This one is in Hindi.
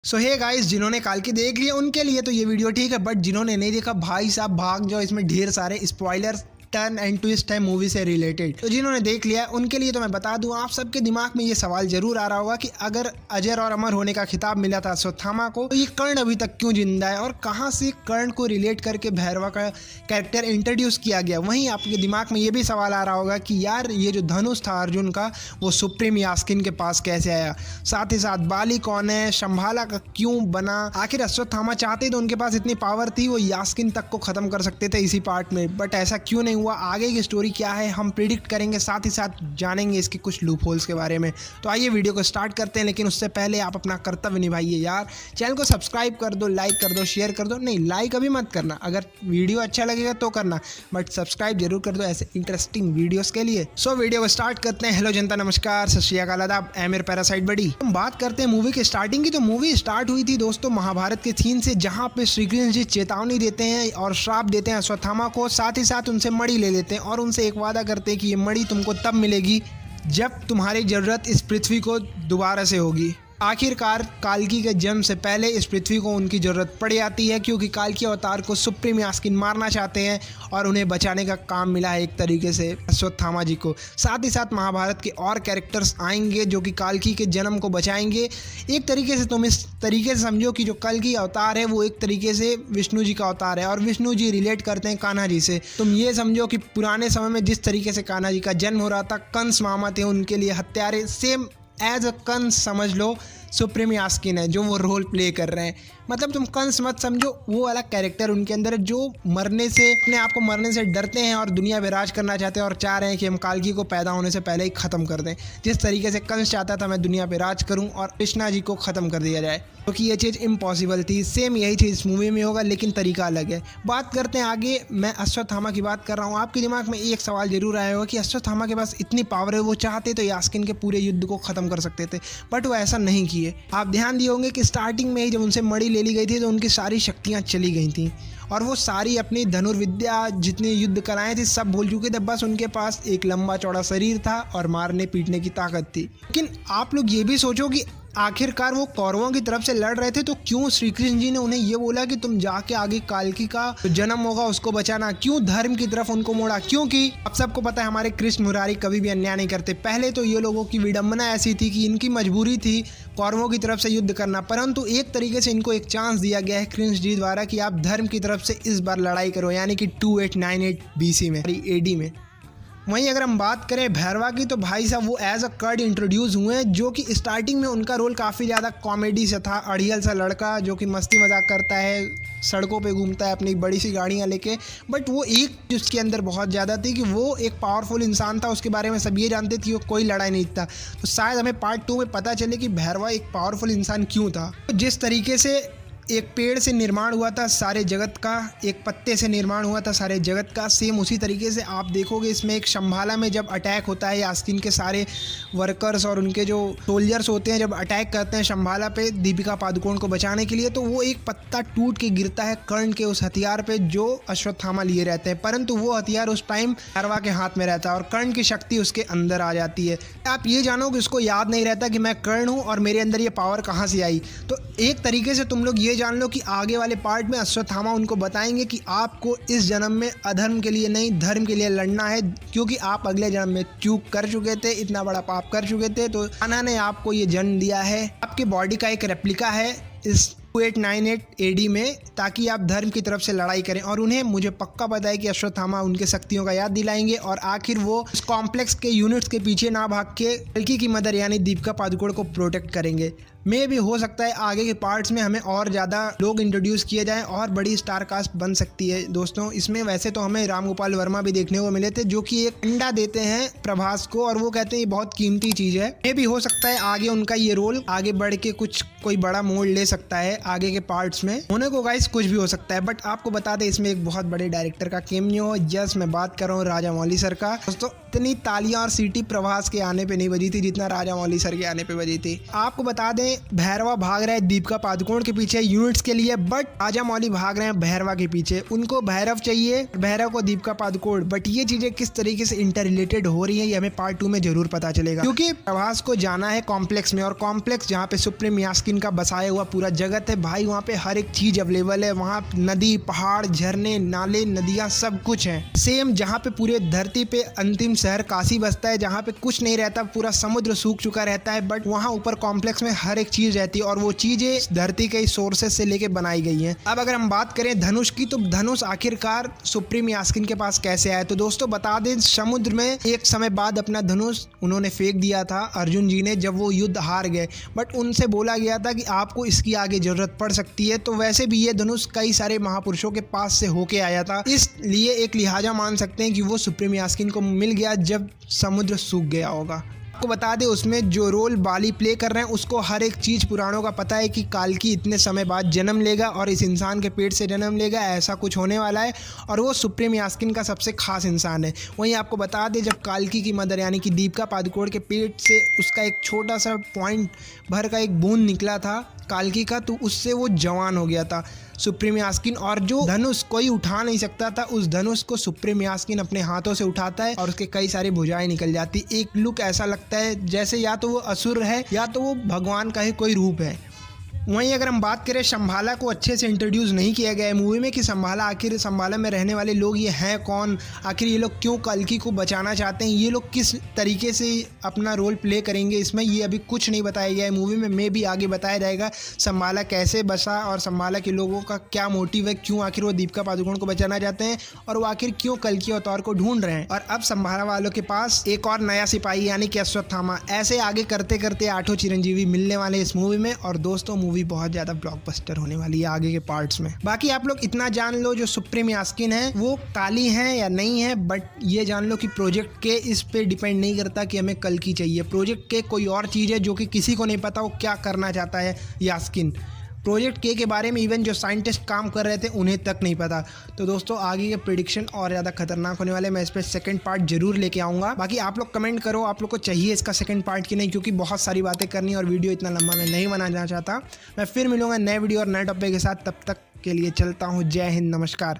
सो हे गाइस, जिन्होंने काल्की देख लिया उनके लिए तो ये वीडियो ठीक है, बट जिन्होंने नहीं देखा भाई साहब भाग जाओ, इसमें ढेर सारे स्पॉयलर्स टर्न एंड ट्विस्ट है मूवी से रिलेटेड। तो जिन्होंने देख लिया उनके लिए तो मैं बता दूं, आप सबके दिमाग में ये सवाल जरूर आ रहा होगा कि अगर अजर और अमर होने का खिताब मिला था अश्वत्थामा को, तो ये कर्ण अभी तक क्यों जिंदा है और कहां से कर्ण को रिलेट करके भैरवा का कैरेक्टर इंट्रोड्यूस किया गया। वहीं आपके दिमाग में ये भी सवाल आ रहा होगा कि यार ये जो धनुष था अर्जुन का, वो सुप्रीम यास्किन के पास कैसे आया, साथ ही साथ बाली कौन है, शंभाला का क्यों बना। आखिर अश्वत्थामा चाहते तो उनके पास इतनी पावर थी, वो यास्किन तक को खत्म कर सकते थे इसी पार्ट में, बट ऐसा क्यों नहीं हुआ। आगे की स्टोरी क्या है हम प्रिडिक्ट करेंगे, साथ ही साथ जानेंगे इसके कुछ लूप होल्स के बारे में। तो आइए वीडियो को स्टार्ट करते हैं, लेकिन उससे पहले आप अपना कर्तव्य निभाइए यार, चैनल को सब्सक्राइब कर दो, लाइक कर दो, शेयर कर दो। नहीं, लाइक अभी मत करना, अगर वीडियो अच्छा लगेगा तो करना, बट सब्सक्राइब जरूर कर दो ऐसे इंटरेस्टिंग वीडियोस के लिए। सो वीडियो को स्टार्ट करते हैं। हेलो जनता, नमस्कार, सत श्री अकाल, आदाब, ऐ मेरे पैरासाइट बड़ी। हम बात करते हैं मूवी के स्टार्टिंग की। तो मूवी स्टार्ट हुई थी दोस्तों महाभारत के सीन से, जहाँ पे श्री कृष्ण जी चेतावनी देते हैं और श्राप देते हैं अश्वत्थामा को, साथ ही साथ उनसे मणि ले लेते हैं और उनसे एक वादा करते हैं कि ये मणि तुमको तब मिलेगी जब तुम्हारी जरूरत इस पृथ्वी को दोबारा से होगी। आखिरकार काल्की के जन्म से पहले इस पृथ्वी को उनकी ज़रूरत पड़ जाती है, क्योंकि काल्की अवतार को सुप्रीम यास्किन मारना चाहते हैं और उन्हें बचाने का काम मिला है एक तरीके से अश्वत्थामा जी को। साथ ही साथ महाभारत के और कैरेक्टर्स आएंगे जो कि काल्की के जन्म को बचाएंगे। एक तरीके से तुम इस तरीके से समझो कि जो काल्की अवतार है वो एक तरीके से विष्णु जी का अवतार है, और विष्णु जी रिलेट करते हैं कान्हा जी से। तुम ये समझो कि पुराने समय में जिस तरीके से कान्हा जी का जन्म हो रहा था, कंस मामा थे उनके लिए हत्यारे, सेम एज अ कंस समझ लो सुप्रीम यास्किन है जो वो रोल प्ले कर रहे हैं। मतलब तुम कंस मत समझो, वो वाला कैरेक्टर उनके अंदर है जो मरने से, अपने आप को मरने से डरते हैं और दुनिया में राज करना चाहते हैं और चाह रहे हैं कि हम काल्की को पैदा होने से पहले ही ख़त्म कर दें। जिस तरीके से कंस चाहता था मैं दुनिया पे राज करूं और कृष्णा जी को ख़त्म कर दिया जाए, क्योंकि ये चीज़ इम्पॉसिबल थी। सेम यही चीज़ इस मूवी में होगा, लेकिन तरीका अलग है। बात करते हैं आगे। मैं अश्वत्थामा की बात कर रहा हूँ, आपके दिमाग में एक सवाल जरूर आया होगा कि अश्वत्थामा के पास इतनी पावर है, वो चाहते तो यास्किन के पूरे युद्ध को ख़त्म कर सकते थे, बट वो ऐसा नहीं किए। आप ध्यान दिए होंगे कि स्टार्टिंग में ही जब उनसे मणि ले ली गई थी तो उनकी सारी शक्तियाँ चली गई थी और वो सारी अपनी धनुर्विद्या जितने युद्ध कराए थे सब भूल चुके थे। बस उनके पास एक लंबा चौड़ा शरीर था और मारने पीटने की ताकत थी। लेकिन आप लोग ये भी सोचो कि आखिरकार वो कौरवों की तरफ से लड़ रहे थे, तो क्यों श्री कृष्ण जी ने उन्हें ये बोला कि तुम जाके आगे काल्की का जो जन्म होगा उसको बचाना, क्यों धर्म की तरफ उनको मोड़ा? क्योंकि आप सबको पता है हमारे कृष्ण मुरारी कभी भी अन्याय नहीं करते। पहले तो ये लोगों की विडंबना ऐसी थी कि इनकी मजबूरी थी कौरवों की तरफ से युद्ध करना, परंतु एक तरीके से इनको एक चांस दिया गया है कृष्ण जी द्वारा कि आप धर्म की तरफ से इस बार लड़ाई करो, यानी कि 2898 BC में, AD में। वहीं अगर हम बात करें भैरवा की, तो भाई साहब वो एज अ कर्ड इंट्रोड्यूस हुए हैं, जो कि स्टार्टिंग में उनका रोल काफ़ी ज़्यादा कॉमेडी से था। अड़ियल सा लड़का जो कि मस्ती मजाक करता है, सड़कों पे घूमता है अपनी बड़ी सी गाड़ियाँ लेके, बट वो एक जिसके अंदर बहुत ज़्यादा थी कि वो एक पावरफुल इंसान था। उसके बारे में सब ये जानते थे कि वो कोई लड़ाई नहीं था। तो शायद हमें पार्ट 2 में पता चले कि भैरवा एक पावरफुल इंसान क्यों था। जिस तरीके से एक पेड़ से निर्माण हुआ था सारे जगत का, एक पत्ते से निर्माण हुआ था सारे जगत का, सेम उसी तरीके से आप देखोगे इसमें एक शंभाला में जब अटैक होता है, यास्किन के सारे वर्कर्स और उनके जो सोल्जर्स होते हैं जब अटैक करते हैं शंभाला पे दीपिका पादुकोण को बचाने के लिए, तो वो एक पत्ता टूट के गिरता है कर्ण के उस हथियार पे जो अश्वत्थामा लिए रहते हैं, परंतु वो हथियार उस टाइम भैरवा के हाथ में रहता है और कर्ण की शक्ति उसके अंदर आ जाती है। आप ये जानो कि उसको याद नहीं रहता कि मैं कर्ण हूँ और मेरे अंदर ये पावर कहाँ से आई। तो एक तरीके से तुम लोग ये जान लो कि आगे वाले पार्ट में अश्वत्थामा उनको बताएंगे कि आपको इस जन्म में अधर्म के लिए नहीं धर्म के लिए लड़ना है, क्योंकि आप अगले जन्म में चूक कर चुके थे, इतना बड़ा पाप कर चुके थे, तो कान्हा ने आपको ये जन्म दिया है। आपकी बॉडी का एक रेप्लिका है इस 2898 AD में, ताकि आप धर्म की तरफ से लड़ाई करें। और उन्हें मुझे पक्का पता है कि अश्वत्थामा उनके शक्तियों का याद दिलाएंगे और आखिर वो इस कॉम्प्लेक्स के यूनिट्स के पीछे ना भाग के काल्की की मदर यानी दीपिका पादुकोण को प्रोटेक्ट करेंगे। मे भी हो सकता है आगे के पार्ट्स में हमें और ज़्यादा लोग इंट्रोड्यूस किए जाएं और बड़ी स्टार कास्ट बन सकती है दोस्तों। इसमें वैसे तो हमें राम गोपाल वर्मा भी देखने को मिले थे, जो कि एक अंडा देते हैं प्रभास को और वो कहते हैं ये बहुत कीमती चीज़ है। मे भी हो सकता है आगे उनका ये रोल आगे बढ़ के कुछ कोई बड़ा मोड़ ले सकता है आगे के पार्ट्स में। होने को गाइस कुछ भी हो सकता है, बट आपको बता दें इसमें एक बहुत बड़े डायरेक्टर का कैमियो। यस, मैं बात कर रहा हूँ राजा मौली सर का। दोस्तों इतनी तालियां और सीटी प्रभास के आने पे नहीं बजी थी जितना राजा मौली सर के आने पे बजी थी। आपको बता दें भैरवा भाग रहा है दीपिका पादुकोण के पीछे यूनिट्स के लिए, बट राजा मौली भाग रहे हैं भैरवा के पीछे। उनको भैरव चाहिए, भैरव को दीपिका पादुकोण, बट ये चीजें किस तरीके से इंटर रिलेटेड हो रही है ये हमें पार्ट 2 में जरूर पता चलेगा, क्योंकि प्रभास को जाना है कॉम्प्लेक्स में, और कॉम्प्लेक्स जहाँ पे सुप्रीम यास्किन का बसाया हुआ पूरा जगत है भाई, वहाँ पे हर एक चीज अवेलेबल है। वहाँ नदी, पहाड़, झरने, नाले, नदियाँ सब कुछ है। सेम जहाँ पे पूरे धरती पे अंतिम शहर काशी बसता है, जहाँ पे कुछ नहीं रहता, पूरा समुद्र सूख चुका रहता है, बट वहाँ ऊपर कॉम्प्लेक्स में हर एक चीज रहती है और वो चीजें धरती के सोर्सेस से लेके बनाई गई हैं। अब अगर हम बात करें धनुष की, तो धनुष आखिरकार सुप्रीम यास्किन के पास कैसे आया? तो दोस्तों बता दें, समुद्र में एक समय बाद अपना धनुष उन्होंने फेंक दिया था अर्जुन जी ने, जब वो युद्ध हार गए। बट उनसे बोला गया था कि आपको इसकी आगे जरूरत पड़ सकती है। तो वैसे भी ये धनुष कई सारे महापुरुषों के पास से होके आया था, इसलिए एक लिहाजा मान सकते हैं कि वो सुप्रीम यास्किन को मिल गया जब समुद्र सूख गया होगा। आपको बता दें, उसमें जो रोल बाली प्ले कर रहे हैं उसको हर एक चीज़ पुराणों का पता है कि काल्की इतने समय बाद जन्म लेगा और इस इंसान के पेट से जन्म लेगा, ऐसा कुछ होने वाला है और वो सुप्रीम यास्किन का सबसे खास इंसान है। वहीं आपको बता दें, जब काल्की की मदर यानी कि दीपिका पादुकोण के पेट से उसका एक छोटा सा पॉइंट भर का एक बूंद निकला था काल्की का, तो उससे वो जवान हो गया था सुप्रीम यास्किन। और जो धनुष कोई उठा नहीं सकता था, उस धनुष को सुप्रीम यास्किन अपने हाथों से उठाता है और उसके कई सारी भुजाएं निकल जाती। एक लुक ऐसा लगता है जैसे या तो वो असुर है या तो वो भगवान का ही कोई रूप है। वहीं अगर हम बात करें, शंभाला को अच्छे से इंट्रोड्यूस नहीं किया गया है मूवी में कि शंभाला आखिर शंभाला में रहने वाले लोग ये हैं कौन, आखिर ये लोग क्यों कल्की को बचाना चाहते हैं, ये लोग किस तरीके से अपना रोल प्ले करेंगे इसमें, ये अभी कुछ नहीं बताया गया है मूवी में भी आगे बताया जाएगा शंभाला कैसे बसा और शंभाला के लोगों का क्या मोटिव है, क्यों आखिर वो दीपिका पादुकोण को बचाना चाहते हैं और वो आखिर क्यों कल्की अवतार को ढूंढ रहे हैं। और अब शंभाला वालों के पास एक और नया सिपाही यानी कि अश्वत्थामा। ऐसे आगे करते करते 8 चिरंजीवी मिलने वाले इस मूवी में और दोस्तों मूवी बहुत ज्यादा ब्लॉकबस्टर होने वाली है आगे के पार्ट्स में। बाकी आप लोग इतना जान लो, जो सुप्रीम यास्किन है वो काली है या नहीं है, बट ये जान लो कि प्रोजेक्ट के इस पे डिपेंड नहीं करता कि हमें कल्की चाहिए। प्रोजेक्ट के कोई और चीज़ है जो कि किसी को नहीं पता वो क्या करना चाहता है यास्किन। प्रोजेक्ट के बारे में इवन जो साइंटिस्ट काम कर रहे थे उन्हें तक नहीं पता। तो दोस्तों आगे के प्रेडिक्शन और ज़्यादा खतरनाक होने वाले, मैं इस पर सेकंड पार्ट जरूर लेके आऊँगा। बाकी आप लोग कमेंट करो आप लोग को चाहिए इसका सेकंड पार्ट कि नहीं, क्योंकि बहुत सारी बातें करनी और वीडियो इतना लंबा मैं नहीं बनाना चाहता। मैं फिर मिलूंगा नए वीडियो और नए टॉपिक के साथ, तब तक के लिए चलता हूँ। जय हिंद, नमस्कार।